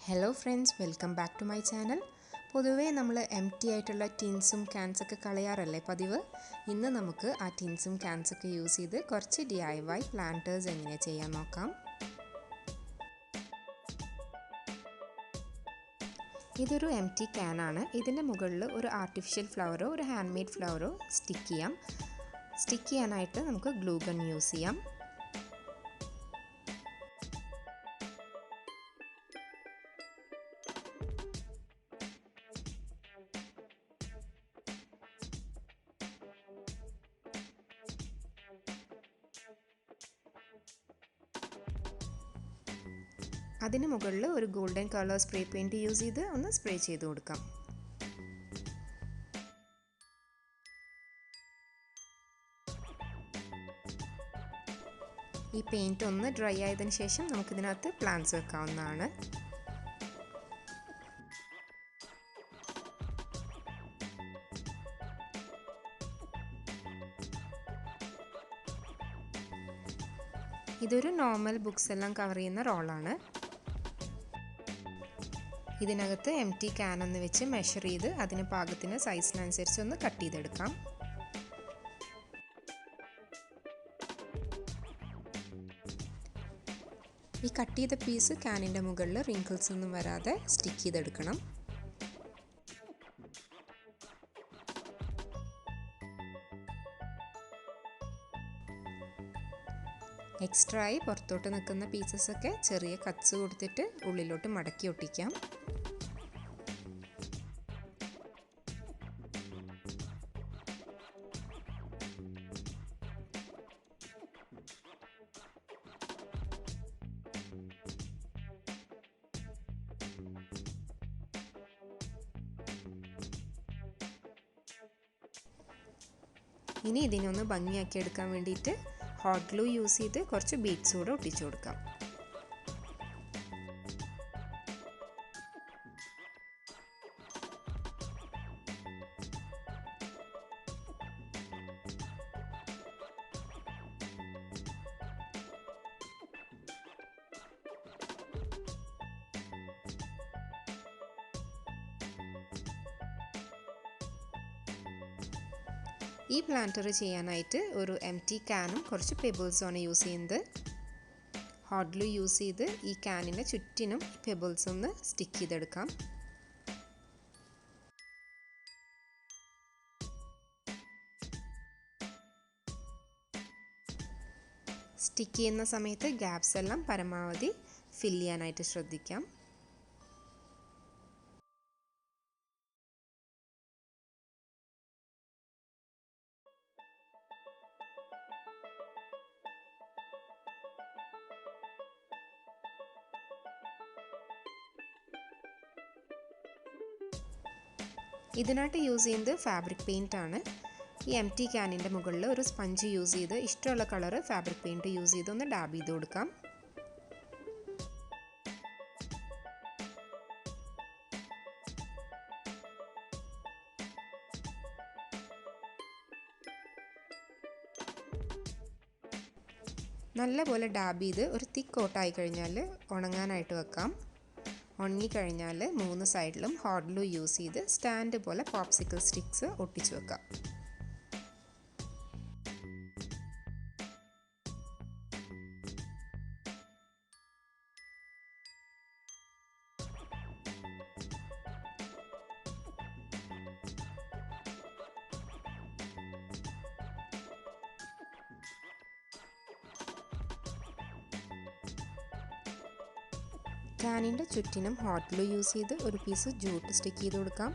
Hello friends, welcome back to my channel. പൊതുവേ നമ്മൾ empty ആയിട്ടുള്ള ടിൻസും ക്യാൻസ് ഒക്കെ കളയാറല്ലേ പതിവ്. ഇന്ന് നമുക്ക് ആ ടിൻസും ക്യാൻസ് ഒക്കെ യൂസ് ചെയ്ത് കുറച്ച് DIY പ്ലാന്റേഴ്സ് എങ്ങനെ ചെയ്യാൻ നോക്കാം. ഇതൊരു എംപ്റ്റി ക്യാൻ ആണ്. ഇതിൻ്റെ മുകളിൽ ഒരു ആർട്ടിഫിഷ്യൽ ഫ്ലവറോ ഒരു ഹാൻഡ് മെയ്ഡ് ഫ്ലവറോ സ്റ്റിക്ക് ചെയ്യാം. സ്റ്റിക്ക് ചെയ്യാനായിട്ട് നമുക്ക് ഗ്ലൂ ഗൺ യൂസ് ചെയ്യാം. അതിന് മുകളിൽ ഒരു golden colour spray paint use ചെയ്ത് ഒന്ന് സ്പ്രേ ചെയ്ത് കൊടുക്കാം. ഈ പെയിൻറ് ഒന്ന് ഡ്രൈ ആയതിനു ശേഷം നമുക്കിതിനകത്ത് പ്ലാന്റ്സ് വെക്കാവുന്നതാണ്. ഇതൊരു നോർമൽ ബുക്സ് എല്ലാം കവർ ചെയ്യുന്ന റോളാണ്. ഇതിനകത്ത് എംപ്റ്റി ക്യാൻ ഒന്ന് വെച്ച് മെഷർ ചെയ്ത് അതിന് പാകത്തിന് സൈസിനനുസരിച്ച് ഒന്ന് കട്ട് ചെയ്തെടുക്കാം. ഈ കട്ട് ചെയ്ത പീസ് ക്യാനിൻ്റെ മുകളിൽ റിങ്കിൾസ് ഒന്നും വരാതെ സ്റ്റിക്ക് ചെയ്തെടുക്കണം. എക്സ്ട്രാ ആയി പുറത്തോട്ട് നിൽക്കുന്ന പീസസൊക്കെ ചെറിയ കട്ട്സ് കൊടുത്തിട്ട് ഉള്ളിലോട്ട് മടക്കി ഒട്ടിക്കാം. ഇനി ഇതിനൊന്ന് ഭംഗിയാക്കി എടുക്കാൻ വേണ്ടിയിട്ട് ഹോട്ട് ഗ്ലൂ യൂസ് ചെയ്ത് കുറച്ച് ബീഡ്സ് കൂടെ ഒട്ടിച്ചു കൊടുക്കാം. ഈ പ്ലാന്റർ ചെയ്യാനായിട്ട് ഒരു എംപ്റ്റി ക്യാനും കുറച്ച് പെബിൾസുമാണ് യൂസ് ചെയ്യുന്നത്. ഹോട്ട് ഗ്ലൂ യൂസ് ചെയ്ത് ഈ ക്യാനിൻ്റെ ചുറ്റിനും പെബിൾസ് ഒന്ന് സ്റ്റിക്ക് ചെയ്തെടുക്കാം. സ്റ്റിക്ക് ചെയ്യുന്ന സമയത്ത് ഗ്യാപ്സ് എല്ലാം പരമാവധി ഫില്ല് ചെയ്യാനായിട്ട് ശ്രദ്ധിക്കാം. ഇതിനായിട്ട് യൂസ് ചെയ്യുന്നത് ഫാബ്രിക് പെയിൻ്റ് ആണ്. ഈ എംപ്റ്റി ക്യാനിൻ്റെ മുകളിൽ ഒരു സ്പഞ്ച് യൂസ് ചെയ്ത് ഇഷ്ടമുള്ള കളർ ഫാബ്രിക് പെയിൻറ് യൂസ് ചെയ്ത് ഒന്ന് ഡാബ് ചെയ്ത് കൊടുക്കാം. നല്ലപോലെ ഡാബ് ചെയ്ത് ഒരു തിക്ക് കോട്ടായി കഴിഞ്ഞാൽ ഉണങ്ങാനായിട്ട് വെക്കാം. ഉണങ്ങിക്കഴിഞ്ഞാൽ 3 സൈഡിലും ഹോട്ട് ഗ്ലൂ യൂസ് ചെയ്ത് സ്റ്റാൻഡ് പോലെ പോപ്സിക്കിൾ സ്റ്റിക്സ് ഒട്ടിച്ചു വെക്കാം. ക്യാനിൻ്റെ ചുറ്റിനും ഹോട്ട് ഗ്ലൂ യൂസ് ചെയ്ത് ഒരു പീസ് ജൂട്ട് സ്റ്റിക്ക് ചെയ്ത് കൊടുക്കാം.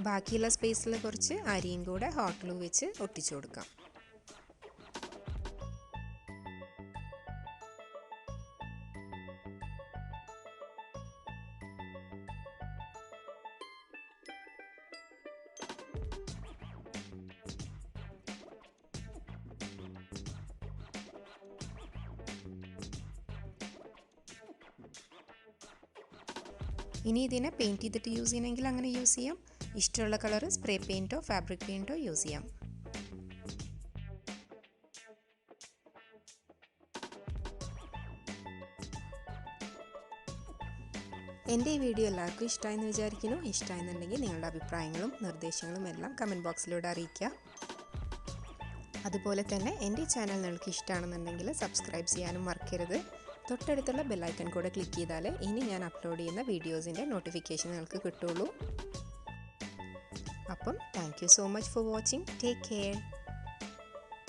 ബാക്കിയുള്ള സ്പേസിൽ കുറച്ച് അരിയും കൂടെ ഹോട്ട് ഗ്ലൂ വെച്ച് ഒട്ടിച്ചു കൊടുക്കാം. ഇനി ഇതിനെ പെയിൻറ്റ് ചെയ്തിട്ട് യൂസ് ചെയ്യണമെങ്കിൽ അങ്ങനെ യൂസ് ചെയ്യാം. ഇഷ്ടമുള്ള കളർ സ്പ്രേ പെയിൻറ്റോ ഫാബ്രിക് പെയിൻറ്റോ യൂസ് ചെയ്യാം. എൻ്റെ ഈ വീഡിയോ എല്ലാവർക്കും ഇഷ്ടമായെന്ന് വിചാരിക്കുന്നു. ഇഷ്ടമായെന്നുണ്ടെങ്കിൽ നിങ്ങളുടെ അഭിപ്രായങ്ങളും നിർദ്ദേശങ്ങളും എല്ലാം കമൻറ്റ് ബോക്സിലൂടെ അറിയിക്കുക. അതുപോലെ തന്നെ എൻ്റെ ഈ ചാനൽ നിങ്ങൾക്ക് ഇഷ്ടമാണെന്നുണ്ടെങ്കിൽ സബ്സ്ക്രൈബ് ചെയ്യാനും മറക്കരുത്. തൊട്ടടുത്തുള്ള ബെല്ലൈക്കൺ കൂടെ ക്ലിക്ക് ചെയ്താൽ ഇനി ഞാൻ അപ്ലോഡ് ചെയ്യുന്ന വീഡിയോസിൻ്റെ നോട്ടിഫിക്കേഷൻ നിങ്ങൾക്ക് കിട്ടുള്ളൂ. അപ്പം thank you so much for watching. Take care.